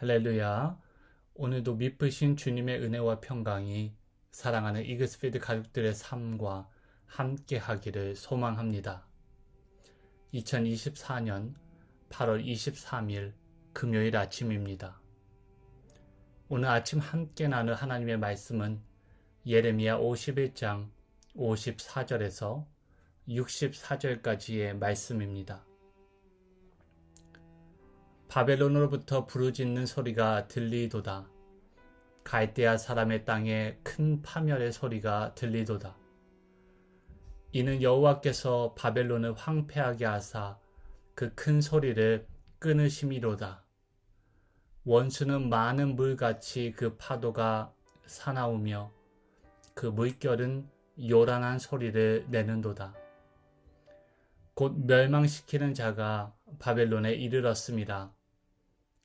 할렐루야. 오늘도 미쁘신 주님의 은혜와 평강이 사랑하는 이글스피드 가족들의 삶과 함께 하기를 소망합니다. 2024년 8월 23일 금요일 아침입니다. 오늘 아침 함께 나눌 하나님의 말씀은 예레미야 51장 54절에서 64절까지의 말씀입니다. 바벨론으로부터 부르짖는 소리가 들리도다. 갈대아 사람의 땅에 큰 파멸의 소리가 들리도다. 이는 여호와께서 바벨론을 황폐하게 하사 그 큰 소리를 끊으심이로다. 원수는 많은 물같이 그 파도가 사나우며 그 물결은 요란한 소리를 내는도다. 곧 멸망시키는 자가 바벨론에 이르렀습니다.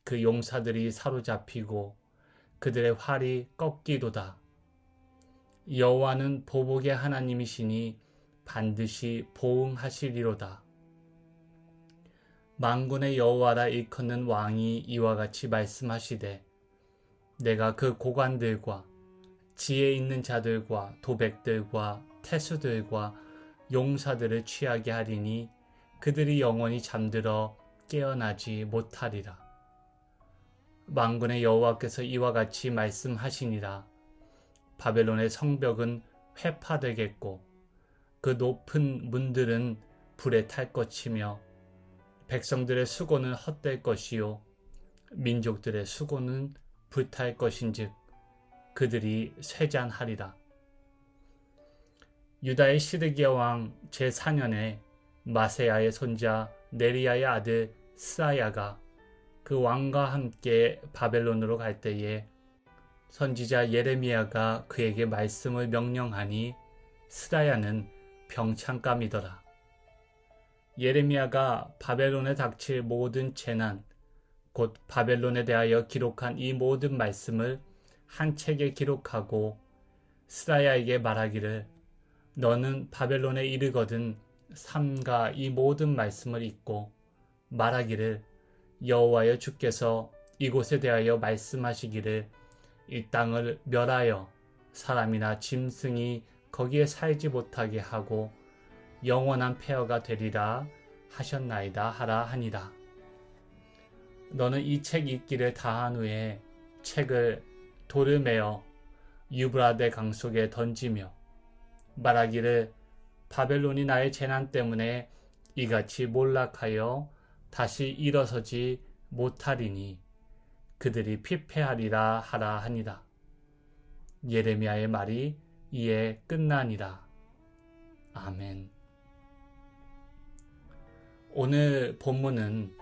그 용사들이 사로잡히고 그들의 활이 꺾이도다. 여호와는 보복의 하나님이시니 반드시 보응하시리로다. 만군의 여호와라 일컫는 왕이 이와 같이 말씀하시되 내가 그 고관들과 지혜 있는 자들과 도백들과 태수들과 용사들을 취하게 하리니 그들이 영원히 잠들어 깨어나지 못하리라. 만군의 여호와께서 이와 같이 말씀하시니라. 바벨론의 성벽은 회파되겠고 그 높은 문들은 불에 탈 것이며 백성들의 수고는 헛될 것이요 민족들의 수고는 불탈 것인즉 그들이 쇠잔하리라. 유다의 시드기야 왕 제4년에 마세야의 손자 네리야의 아들 스라야가 그 왕과 함께 바벨론으로 갈 때에 선지자 예레미야가 그에게 말씀을 명령하니 스라야는 병창감이더라. 예레미야가 바벨론에 닥칠 모든 재난, 곧 바벨론에 대하여 기록한 이 모든 말씀을 한 책에 기록하고 스라야에게 말하기를 너는 바벨론에 이르거든 삼가 이 모든 말씀을 읽고 말하기를 여호와여 주께서 이곳에 대하여 말씀하시기를 이 땅을 멸하여 사람이나 짐승이 거기에 살지 못하게 하고 영원한 폐허가 되리라 하셨나이다 하라 하니라. 너는 이 책 읽기를 다한 후에 책을 돌을 메어 유브라데 강 속에 던지며 말하기를 바벨론이 나의 재난 때문에 이같이 몰락하여 다시 일어서지 못하리니 그들이 피폐하리라 하라 하니라. 예레미야의 말이 이에 끝나니라. 아멘. 오늘 본문은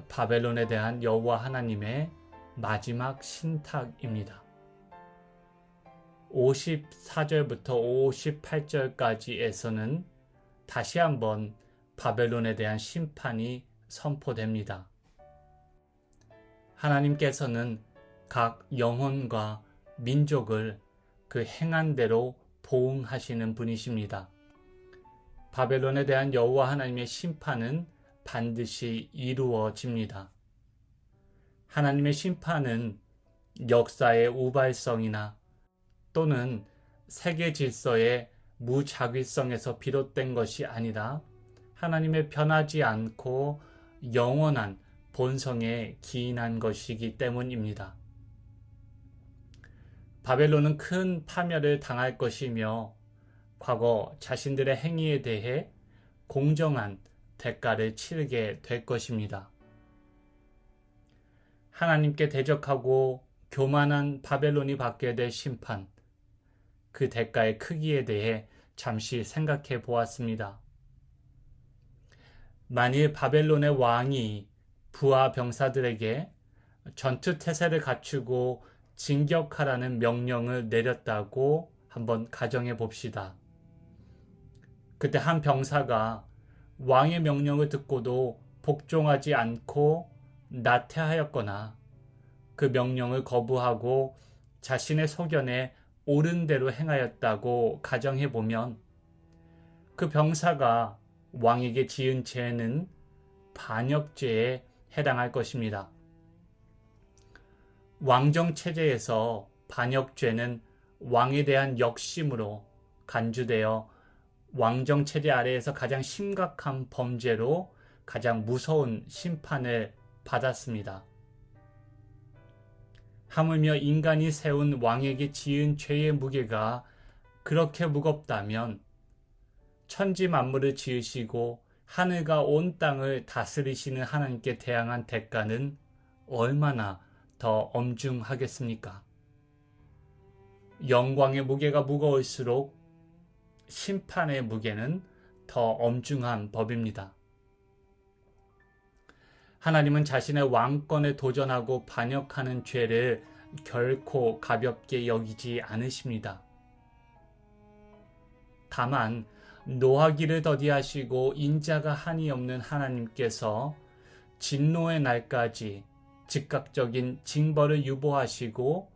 바벨론에 대한 여호와 하나님의 마지막 신탁입니다. 54절부터 58절까지에서는 다시 한번 바벨론에 대한 심판이 선포됩니다. 하나님께서는 각 영혼과 민족을 그 행한 대로 보응하시는 분이십니다. 바벨론에 대한 여호와 하나님의 심판은 반드시 이루어집니다. 하나님의 심판은 역사의 우발성이나 또는 세계 질서의 무작위성에서 비롯된 것이 아니라 하나님의 변하지 않고 영원한 본성에 기인한 것이기 때문입니다. 바벨론은 큰 파멸을 당할 것이며 과거 자신들의 행위에 대해 공정한 대가를 치르게 될 것입니다. 하나님께 대적하고 교만한 바벨론이 받게 될 심판, 그 대가의 크기에 대해 잠시 생각해 보았습니다. 만일 바벨론의 왕이 부하 병사들에게 전투 태세를 갖추고 진격하라는 명령을 내렸다고 한번 가정해 봅시다. 그때 한 병사가 왕의 명령을 듣고도 복종하지 않고 나태하였거나 그 명령을 거부하고 자신의 소견에 옳은 대로 행하였다고 가정해 보면 그 병사가 왕에게 지은 죄는 반역죄에 해당할 것입니다. 왕정 체제에서 반역죄는 왕에 대한 역심으로 간주되어 왕정 체제 아래에서 가장 심각한 범죄로 가장 무서운 심판을 받았습니다. 하물며 인간이 세운 왕에게 지은 죄의 무게가 그렇게 무겁다면 천지 만물을 지으시고 하늘과 온 땅을 다스리시는 하나님께 대항한 대가는 얼마나 더 엄중하겠습니까? 영광의 무게가 무거울수록 심판의 무게는 더 엄중한 법입니다. 하나님은 자신의 왕권에 도전하고 반역하는 죄를 결코 가볍게 여기지 않으십니다. 다만 노하기를 더디하시고 인자가 한이 없는 하나님께서 진노의 날까지 즉각적인 징벌을 유보하시고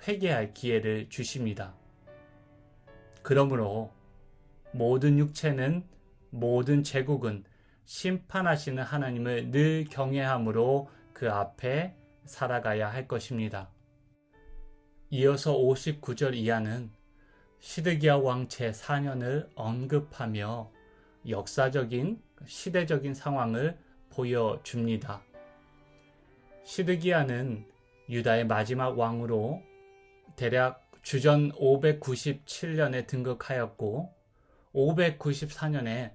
회개할 기회를 주십니다. 그러므로 모든 육체는, 모든 제국은 심판하시는 하나님을 늘 경외함으로 그 앞에 살아가야 할 것입니다. 이어서 59절 이하는 시드기야 왕 제4년을 언급하며 역사적인 시대적인 상황을 보여줍니다. 시드기야는 유다의 마지막 왕으로 대략 주전 597년에 등극하였고 594년에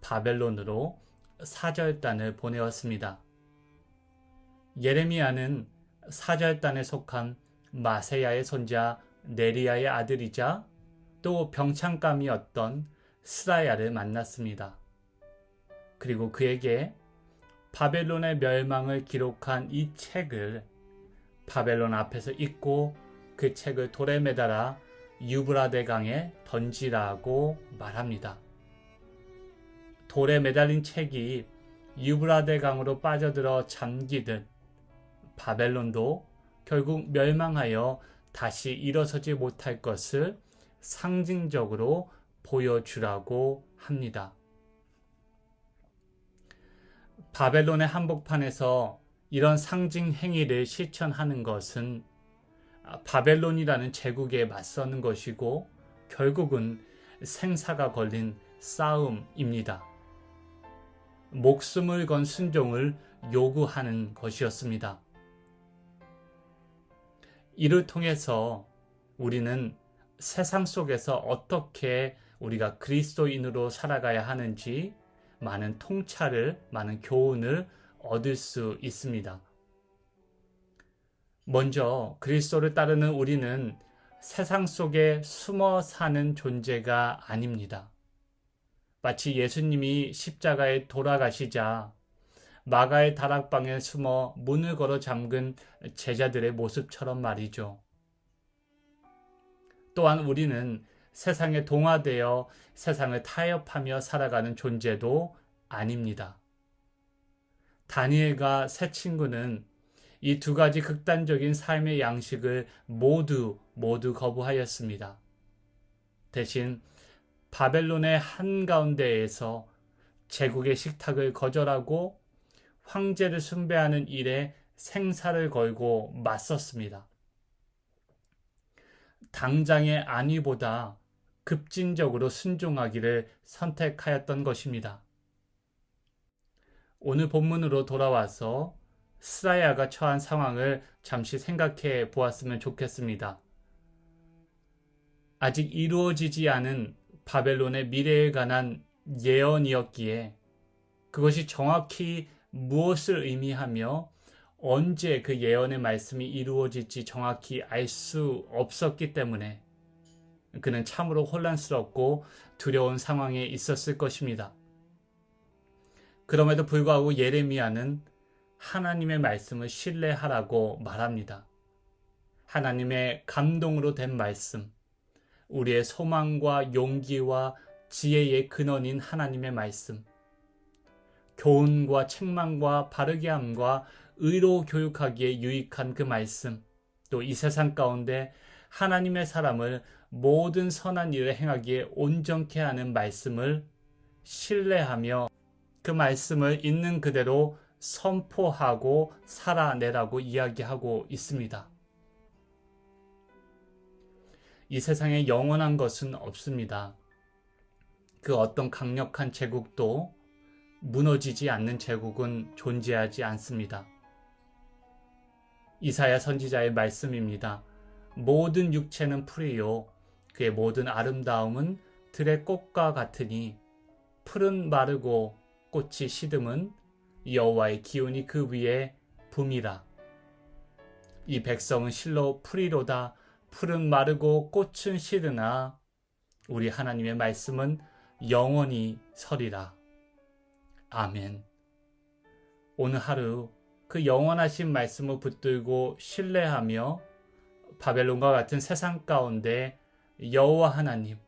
바벨론으로 사절단을 보내었습니다. 예레미야는 사절단에 속한 마세야의 손자 네리야의 아들이자 또 병창감이었던 스라야를 만났습니다. 그리고 그에게 바벨론의 멸망을 기록한 이 책을 바벨론 앞에서 읽고 그 책을 돌에 매달아 유브라데 강에 던지라고 말합니다. 돌에 매달린 책이 유브라데 강으로 빠져들어 잠기듯 바벨론도 결국 멸망하여 다시 일어서지 못할 것을 상징적으로 보여주라고 합니다. 바벨론의 한복판에서 이런 상징 행위를 실천하는 것은 바벨론이라는 제국에 맞서는 것이고 결국은 생사가 걸린 싸움입니다. 목숨을 건 순종을 요구하는 것이었습니다. 이를 통해서 우리는 세상 속에서 어떻게 우리가 그리스도인으로 살아가야 하는지 많은 통찰을, 많은 교훈을 얻을 수 있습니다. 먼저 그리스도를 따르는 우리는 세상 속에 숨어 사는 존재가 아닙니다. 마치 예수님이 십자가에 돌아가시자 마가의 다락방에 숨어 문을 걸어 잠근 제자들의 모습처럼 말이죠. 또한 우리는 세상에 동화되어 세상을 타협하며 살아가는 존재도 아닙니다. 다니엘과 세 친구는 이 두 가지 극단적인 삶의 양식을 모두 거부하였습니다. 대신 바벨론의 한가운데에서 제국의 식탁을 거절하고 황제를 숭배하는 일에 생사를 걸고 맞섰습니다. 당장의 안위보다 급진적으로 순종하기를 선택하였던 것입니다. 오늘 본문으로 돌아와서 스라야가 처한 상황을 잠시 생각해 보았으면 좋겠습니다. 아직 이루어지지 않은 바벨론의 미래에 관한 예언이었기에 그것이 정확히 무엇을 의미하며 언제 그 예언의 말씀이 이루어질지 정확히 알 수 없었기 때문에 그는 참으로 혼란스럽고 두려운 상황에 있었을 것입니다. 그럼에도 불구하고 예레미야는 하나님의 말씀을 신뢰하라고 말합니다. 하나님의 감동으로 된 말씀, 우리의 소망과 용기와 지혜의 근원인 하나님의 말씀, 교훈과 책망과 바르게 함과 의로 교육하기에 유익한 그 말씀, 또 이 세상 가운데 하나님의 사람을 모든 선한 일을 행하기에 온전케 하는 말씀을 신뢰하며 그 말씀을 있는 그대로 선포하고 살아내라고 이야기하고 있습니다. 이 세상에 영원한 것은 없습니다. 그 어떤 강력한 제국도 무너지지 않는 제국은 존재하지 않습니다. 이사야 선지자의 말씀입니다. 모든 육체는 풀이요 그의 모든 아름다움은 들의 꽃과 같으니 풀은 마르고 꽃이 시듬은 여호와의 기운이 그 위에 붐이라. 이 백성은 실로 풀이로다. 풀은 마르고 꽃은 시드나 우리 하나님의 말씀은 영원히 서리라. 아멘. 오늘 하루 그 영원하신 말씀을 붙들고 신뢰하며 바벨론과 같은 세상 가운데 여호와 하나님,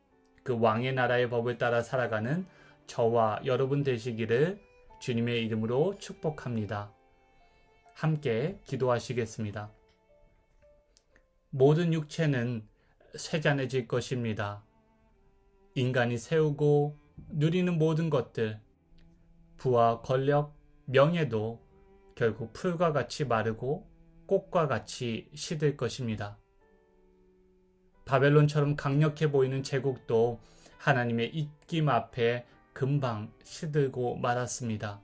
그 왕의 나라의 법을 따라 살아가는 저와 여러분 되시기를 주님의 이름으로 축복합니다. 함께 기도하시겠습니다. 모든 육체는 쇠잔해질 것입니다. 인간이 세우고 누리는 모든 것들, 부와 권력, 명예도 결국 풀과 같이 마르고 꽃과 같이 시들 것입니다. 바벨론처럼 강력해 보이는 제국도 하나님의 입김 앞에 금방 시들고 말았습니다.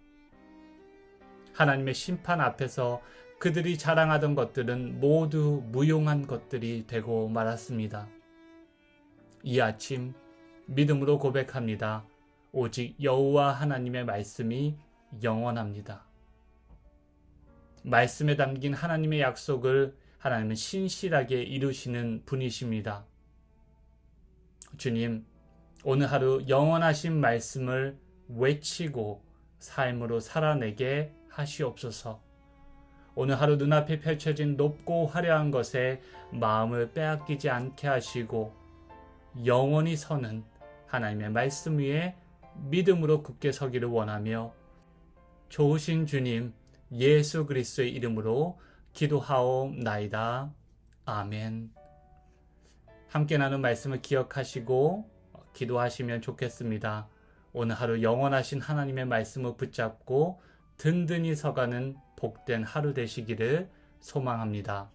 하나님의 심판 앞에서 그들이 자랑하던 것들은 모두 무용한 것들이 되고 말았습니다. 이 아침 믿음으로 고백합니다. 오직 여호와 하나님의 말씀이 영원합니다. 말씀에 담긴 하나님의 약속을 하나님은 신실하게 이루시는 분이십니다. 주님, 오늘 하루 영원하신 말씀을 외치고 삶으로 살아내게 하시옵소서. 오늘 하루 눈앞에 펼쳐진 높고 화려한 것에 마음을 빼앗기지 않게 하시고 영원히 서는 하나님의 말씀 위에 믿음으로 굳게 서기를 원하며 좋으신 주님 예수 그리스도의 이름으로 기도하옵나이다. 아멘. 함께 나눈 말씀을 기억하시고 기도하시면 좋겠습니다. 오늘 하루 영원하신 하나님의 말씀을 붙잡고 든든히 서가는 복된 하루 되시기를 소망합니다.